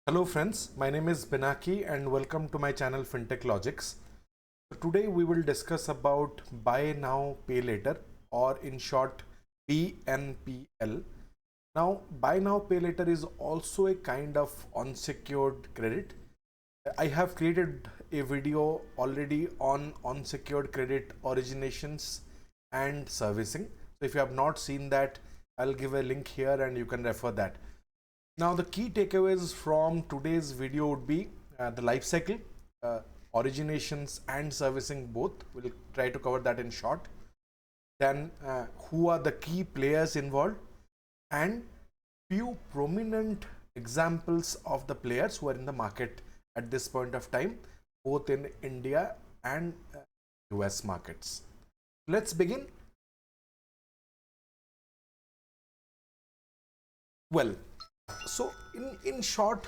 Hello friends, my name is Pinaki and welcome to my channel FinTech Logics. Today we will discuss about buy now pay later, or in short BNPL. Now buy now pay later is also a kind of unsecured credit. I have created a video already on unsecured credit originations and servicing. So if you have not seen that, I'll give a link here and you can refer that. Now the key takeaways from today's video would be the life cycle, originations and servicing both. We'll try to cover that in short. Then who are the key players involved, and few prominent examples of the players who are in the market at this point of time, both in India and US markets. Let's begin. Well, so in short,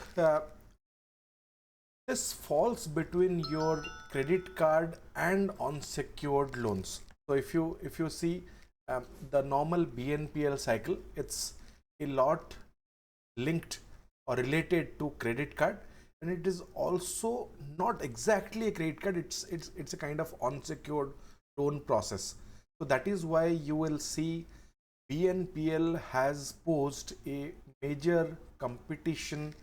this falls between your credit card and unsecured loans. So if you see the normal BNPL cycle, it's a lot linked or related to credit card, and it is also not exactly a credit card. It's a kind of unsecured loan process. So that is why you will see BNPL has posed a major competition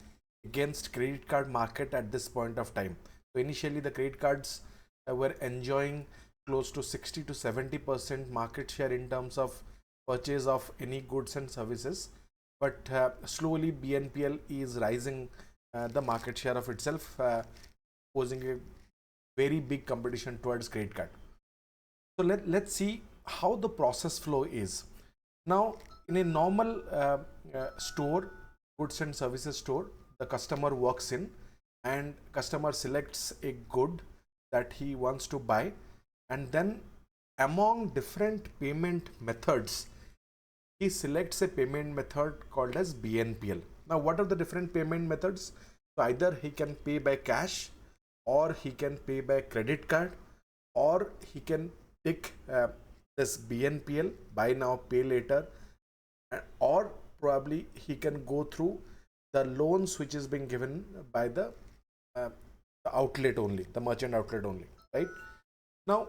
against credit card market at this point of time. So initially the credit cards were enjoying close to 60 to 70% market share in terms of purchase of any goods and services, but slowly BNPL is rising the market share of itself, posing a very big competition towards credit card. So let's see how the process flow is. Now in a normal store, goods and services store, the customer walks in and customer selects a good that he wants to buy, and then among different payment methods he selects a payment method called as BNPL. Now what are the different payment methods? So either he can pay by cash, or he can pay by credit card, or he can pick this BNPL, buy now pay later, or probably he can go through the loans which is being given by the outlet only, the merchant outlet only, right? Now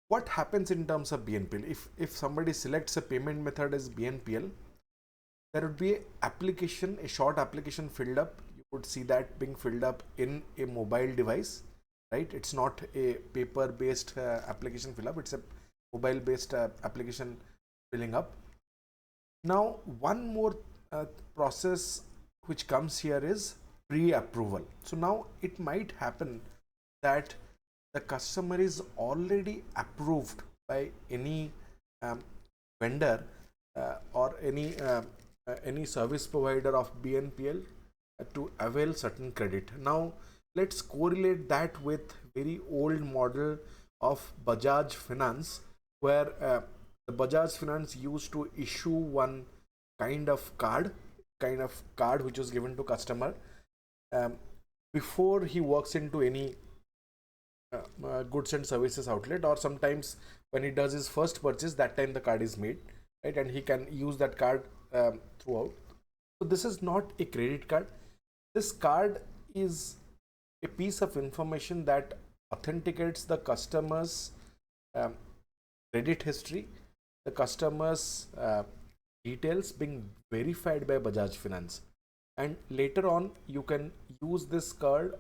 what happens in terms of BNPL? If somebody selects a payment method as BNPL, there would be a short application filled up. You would see that being filled up in a mobile device, right? It's not a paper based application fill up, it's a mobile based application filling up. Now one more process which comes here is pre-approval. So now it might happen that the customer is already approved by any vendor or any service provider of BNPL to avail certain credit. Now let's correlate that with very old model of Bajaj Finance, where the Bajaj Finance used to issue one kind of card which was given to customer um, before he walks into any goods and services outlet, or sometimes when he does his first purchase, that time the card is made, right, and he can use that card throughout. So this is not a credit card. This card is a piece of information that authenticates the customer's um, credit history, the customer's details being verified by Bajaj Finance, and later on you can use this card.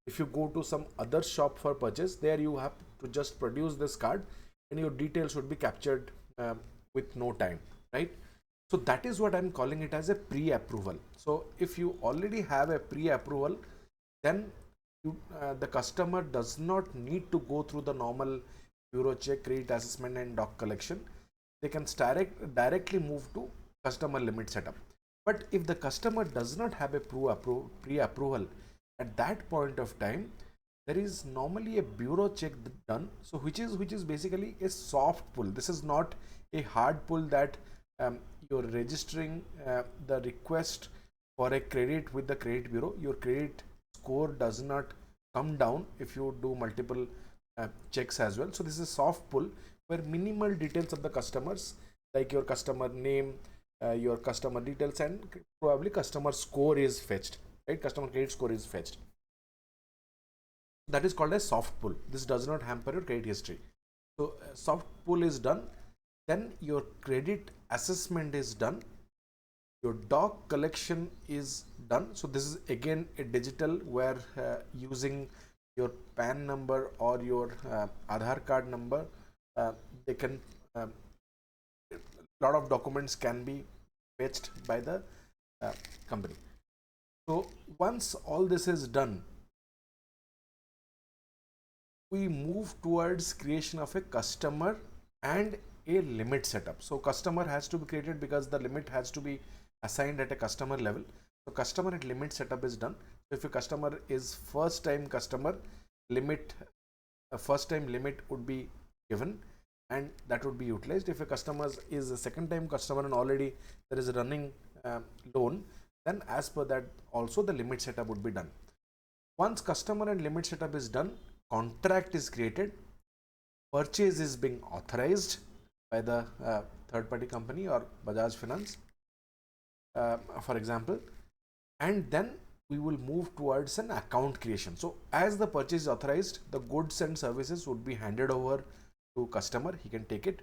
If you go to some other shop for purchase, there you have to just produce this card and your details would be captured with no time, right? So that is what I'm calling it as a pre-approval. So if you already have a pre-approval, then the customer does not need to go through the normal bureau check, credit assessment and doc collection. They can directly move to customer limit setup. But if the customer does not have a pre-approval, at that point of time there is normally a bureau check done, so which is basically a soft pull. This is not a hard pull that you're registering the request for a credit with the credit bureau. Your credit score does not come down if you do multiple checks as well. So this is soft pull where minimal details of the customers, like your customer name, your customer details, and probably customer score is fetched, right? Customer credit score is fetched. That is called a soft pull. This does not hamper your credit history. So soft pull is done, then your credit assessment is done, your doc collection is done. So this is again a digital, where using your PAN number or your Aadhaar card number, they can lot of documents can be fetched by the company. So once all this is done, we move towards creation of a customer and a limit setup. So customer has to be created because the limit has to be assigned at a customer level. So customer and limit setup is done. So if your customer is first time customer, limit first time limit would be given, and that would be utilized. If a customer is a second time customer and already there is a running loan, then as per that also the limit setup would be done. Once customer and limit setup is done, contract is created, purchase is being authorized by the third party company or Bajaj Finance, for example, and then we will move towards an account creation. So as the purchase is authorized, the goods and services would be handed over to customer, he can take it,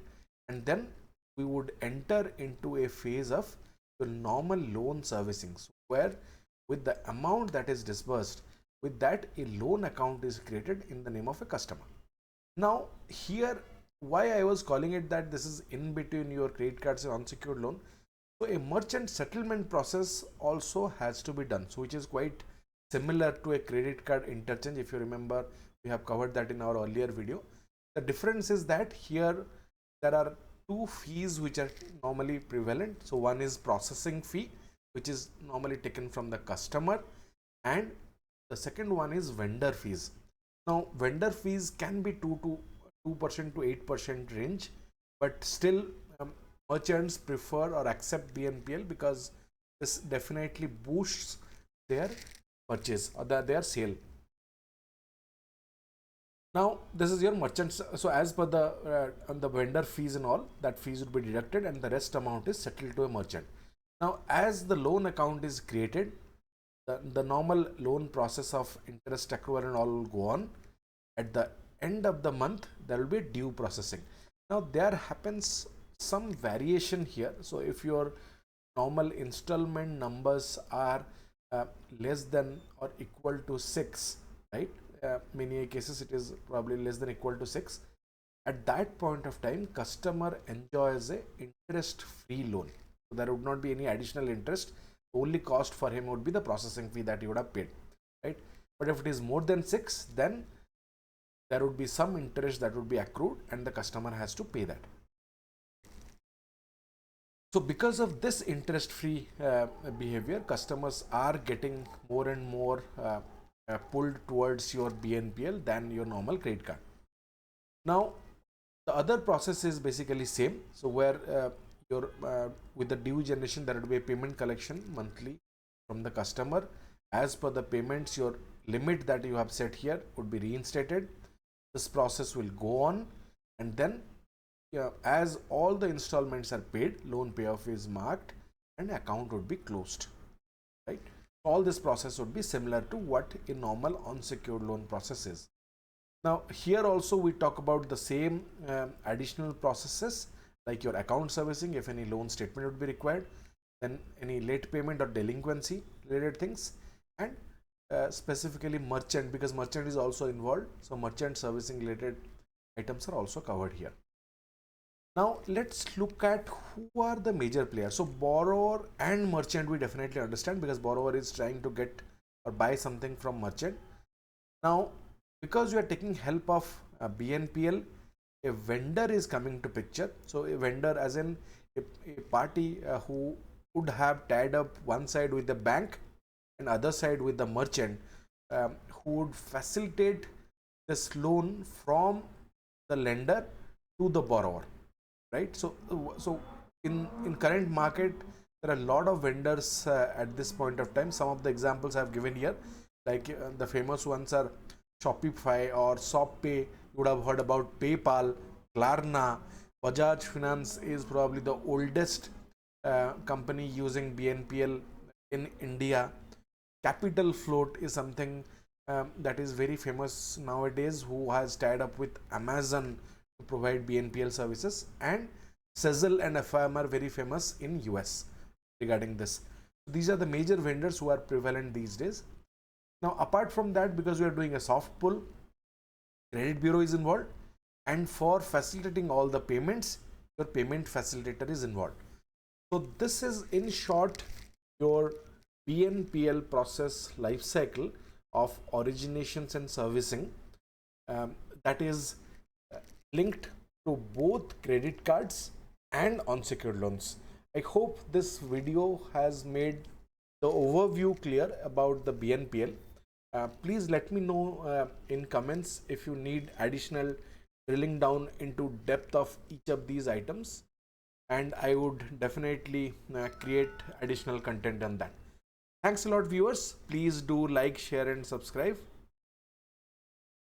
and then we would enter into a phase of the normal loan servicing, so where with the amount that is disbursed, with that a loan account is created in the name of a customer. Now here, why I was calling it that this is in between your credit cards and unsecured loan. So a merchant settlement process also has to be done, so which is quite similar to a credit card interchange. If you remember, we have covered that in our earlier video. The difference is that here there are two fees which are normally prevalent. So one is processing fee, which is normally taken from the customer, and the second one is vendor fees. Now vendor fees can be 2% to 8% range, but still merchants prefer or accept BNPL because this definitely boosts their purchase or their sale. Now this is your merchants. So as per the vendor fees and all, that fees would be deducted and the rest amount is settled to a merchant. Now as the loan account is created, the normal loan process of interest accrual and all will go on. At the end of the month, there will be due processing. Now there happens some variation here. So if your normal installment numbers are less than or equal to 6, right? Many cases it is probably less than equal to 6. At that point of time, customer enjoys a interest free loan. So there would not be any additional interest. The only cost for him would be the processing fee that he would have paid, right? But if it is more than 6, then there would be some interest that would be accrued and the customer has to pay that. So because of this interest free behavior, customers are getting more and more pulled towards your BNPL than your normal credit card. Now the other process is basically same. So where your with the due generation, there would be a payment collection monthly from the customer. As per the payments, your limit that you have set here would be reinstated. This process will go on, and then as all the installments are paid, loan payoff is marked and account would be closed, right? All this process would be similar to what a normal unsecured loan process is. Now here also we talk about the same additional processes like your account servicing, if any loan statement would be required, then any late payment or delinquency related things, and specifically merchant, because merchant is also involved. So merchant servicing related items are also covered here. Now let's look at who are the major players. So borrower and merchant we definitely understand, because borrower is trying to get or buy something from merchant. Now because we are taking help of BNPL, a vendor is coming to picture. So a vendor as in a party who would have tied up one side with the bank and other side with the merchant, who would facilitate this loan from the lender to the borrower, right? So in current market, there are a lot of vendors at this point of time. Some of the examples I've given here, like the famous ones are Shopify or ShopPay. You would have heard about PayPal, Klarna. Bajaj Finance is probably the oldest company using BNPL in India. Capital Float is something that is very famous nowadays, who has tied up with Amazon to provide BNPL services, and Sezzle and FIM are very famous in US regarding this. These are the major vendors who are prevalent these days. Now, apart from that, because we are doing a soft pull, credit bureau is involved, and for facilitating all the payments, your payment facilitator is involved. So this is in short your BNPL process life cycle of originations and servicing, that is linked to both credit cards and unsecured loans. I hope this video has made the overview clear about the BNPL. Please let me know in comments if you need additional drilling down into depth of each of these items, and I would definitely create additional content on that. Thanks a lot, viewers. Please do like, share and subscribe.